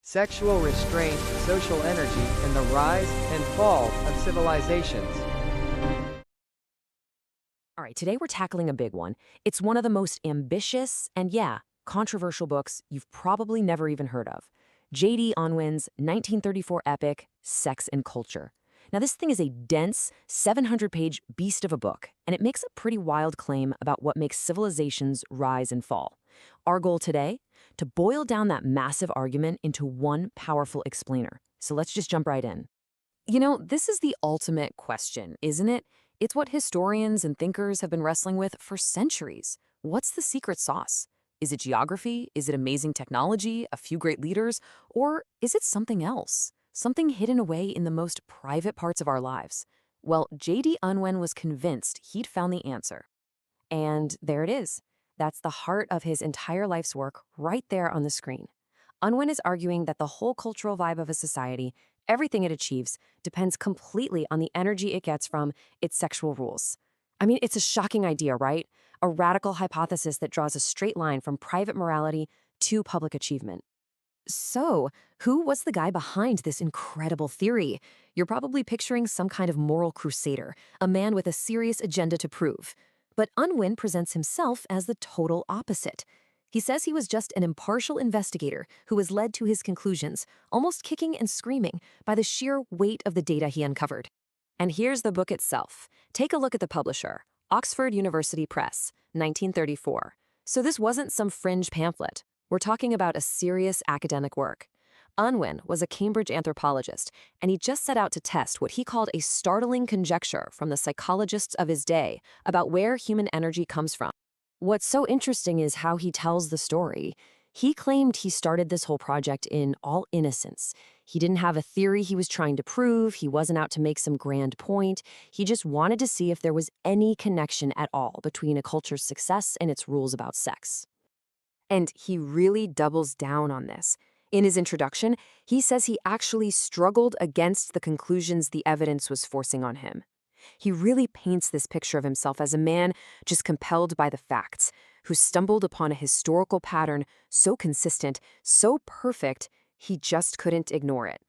Sexual restraint, social energy, and the rise and fall of civilizations. All right, today we're tackling a big one. It's one of the most ambitious and, yeah, controversial books you've probably never even heard of. J.D. Unwin's 1934 epic, Sex and Culture. Now, this thing is a dense, 700-page beast of a book, and it makes a pretty wild claim about what makes civilizations rise and fall. Our goal today? To boil down that massive argument into one powerful explainer. So let's just jump right in. You know, this is the ultimate question, isn't it? It's what historians and thinkers have been wrestling with for centuries. What's the secret sauce? Is it geography? Is it amazing technology, a few great leaders? Or is it something else? Something hidden away in the most private parts of our lives? Well, J.D. Unwin was convinced he'd found the answer. And there it is. That's the heart of his entire life's work right there on the screen. Unwin is arguing that the whole cultural vibe of a society, everything it achieves, depends completely on the energy it gets from its sexual rules. I mean, it's a shocking idea, right? A radical hypothesis that draws a straight line from private morality to public achievement. So, who was the guy behind this incredible theory? You're probably picturing some kind of moral crusader, a man with a serious agenda to prove. But Unwin presents himself as the total opposite. He says he was just an impartial investigator who was led to his conclusions, almost kicking and screaming, by the sheer weight of the data he uncovered. And here's the book itself. Take a look at the publisher, Oxford University Press, 1934. So this wasn't some fringe pamphlet. We're talking about a serious academic work. Unwin was a Cambridge anthropologist, and he just set out to test what he called a startling conjecture from the psychologists of his day about where human energy comes from. What's so interesting is how he tells the story. He claimed he started this whole project in all innocence. He didn't have a theory he was trying to prove. He wasn't out to make some grand point. He just wanted to see if there was any connection at all between a culture's success and its rules about sex. And he really doubles down on this. In his introduction, he says he actually struggled against the conclusions the evidence was forcing on him. He really paints this picture of himself as a man just compelled by the facts, who stumbled upon a historical pattern so consistent, so perfect, he just couldn't ignore it.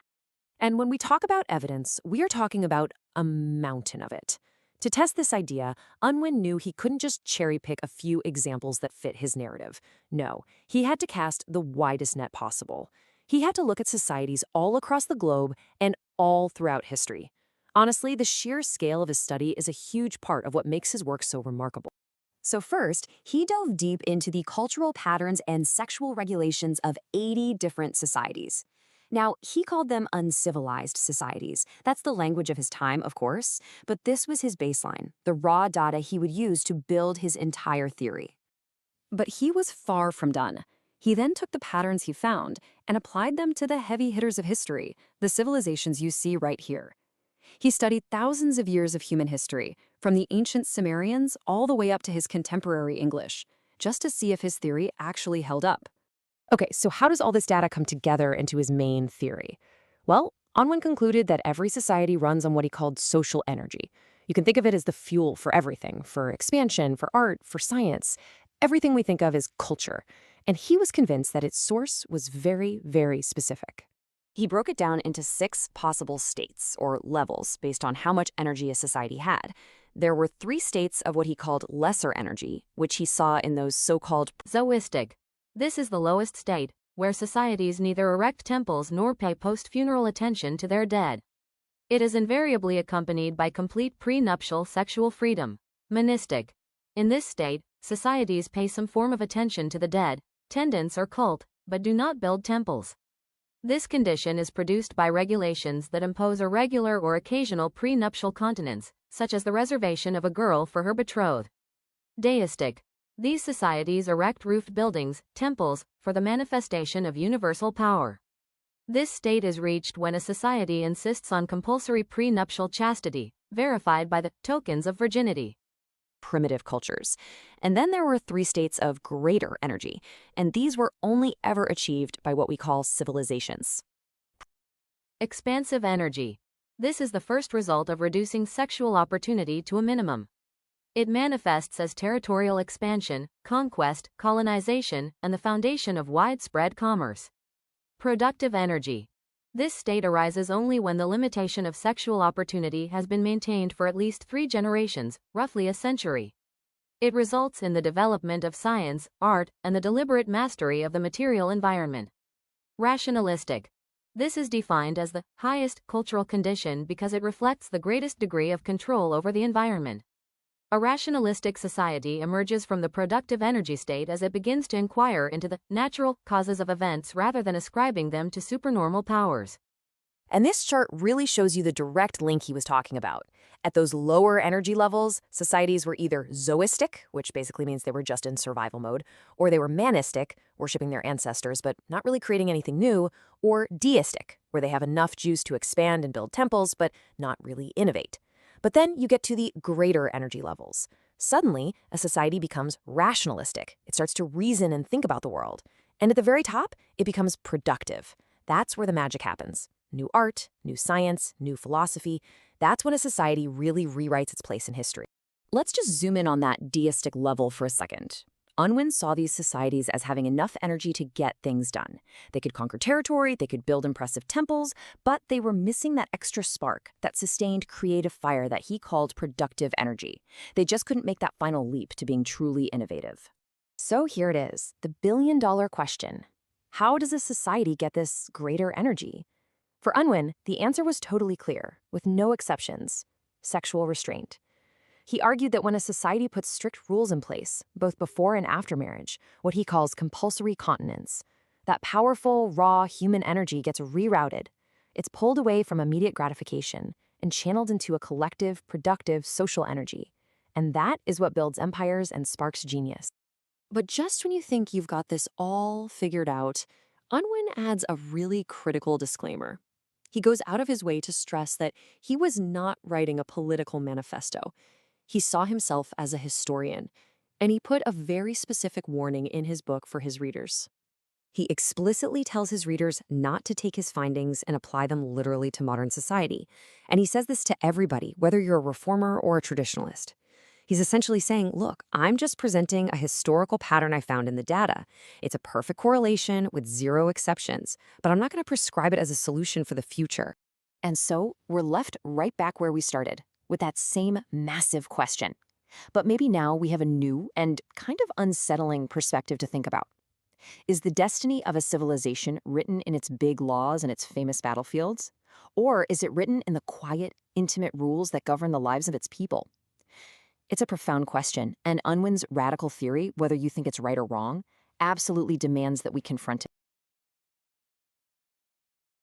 And when we talk about evidence, we are talking about a mountain of it. To test this idea, Unwin knew he couldn't just cherry-pick a few examples that fit his narrative. No, he had to cast the widest net possible. He had to look at societies all across the globe and all throughout history. Honestly, the sheer scale of his study is a huge part of what makes his work so remarkable. So first, he dove deep into the cultural patterns and sexual regulations of 80 different societies. Now, he called them uncivilized societies. That's the language of his time, of course, but this was his baseline, the raw data he would use to build his entire theory. But he was far from done. He then took the patterns he found and applied them to the heavy hitters of history, the civilizations you see right here. He studied thousands of years of human history, from the ancient Sumerians all the way up to his contemporary English, just to see if his theory actually held up. Okay, so how does all this data come together into his main theory? Well, Unwin concluded that every society runs on what he called social energy. You can think of it as the fuel for everything, for expansion, for art, for science. Everything we think of is culture. And he was convinced that its source was very, very specific. He broke it down into 6 possible states, or levels, based on how much energy a society had. There were 3 states of what he called lesser energy, which he saw in those so-called Zoistic. This is the lowest state, where societies neither erect temples nor pay post-funeral attention to their dead. It is invariably accompanied by complete prenuptial sexual freedom. Monistic. In this state, societies pay some form of attention to the dead, tendance or cult, but do not build temples. This condition is produced by regulations that impose a regular or occasional prenuptial continence, such as the reservation of a girl for her betrothed. Deistic. These societies erect roofed buildings, temples, for the manifestation of universal power. This state is reached when a society insists on compulsory prenuptial chastity, verified by the tokens of virginity. Primitive cultures. And then there were 3 states of greater energy, and these were only ever achieved by what we call civilizations. Expansive energy. This is the first result of reducing sexual opportunity to a minimum. It manifests as territorial expansion, conquest, colonization, and the foundation of widespread commerce. Productive energy. This state arises only when the limitation of sexual opportunity has been maintained for at least 3 generations, roughly a century. It results in the development of science, art, and the deliberate mastery of the material environment. Rationalistic. This is defined as the highest cultural condition because it reflects the greatest degree of control over the environment. A rationalistic society emerges from the productive energy state as it begins to inquire into the natural causes of events rather than ascribing them to supernormal powers. And this chart really shows you the direct link he was talking about. At those lower energy levels, societies were either zoistic, which basically means they were just in survival mode, or they were manistic, worshipping their ancestors but not really creating anything new, or deistic, where they have enough juice to expand and build temples but not really innovate. But then you get to the greater energy levels. Suddenly, a society becomes rationalistic. It starts to reason and think about the world. And at the very top, it becomes productive. That's where the magic happens. New art, new science, new philosophy. That's when a society really rewrites its place in history. Let's just zoom in on that deistic level for a second. Unwin saw these societies as having enough energy to get things done. They could conquer territory, they could build impressive temples, but they were missing that extra spark, that sustained creative fire that he called productive energy. They just couldn't make that final leap to being truly innovative. So here it is, the billion-dollar question. How does a society get this greater energy? For Unwin, the answer was totally clear, with no exceptions: sexual restraint. He argued that when a society puts strict rules in place, both before and after marriage, what he calls compulsory continence, that powerful, raw human energy gets rerouted. It's pulled away from immediate gratification and channeled into a collective, productive social energy. And that is what builds empires and sparks genius. But just when you think you've got this all figured out, Unwin adds a really critical disclaimer. He goes out of his way to stress that he was not writing a political manifesto. He saw himself as a historian, and he put a very specific warning in his book for his readers. He explicitly tells his readers not to take his findings and apply them literally to modern society. And he says this to everybody, whether you're a reformer or a traditionalist. He's essentially saying, look, I'm just presenting a historical pattern I found in the data. It's a perfect correlation with zero exceptions, but I'm not going to prescribe it as a solution for the future. And so we're left right back where we started, with that same massive question. But maybe now we have a new and kind of unsettling perspective to think about. Is the destiny of a civilization written in its big laws and its famous battlefields? Or is it written in the quiet, intimate rules that govern the lives of its people? It's a profound question, and Unwin's radical theory, whether you think it's right or wrong, absolutely demands that we confront it.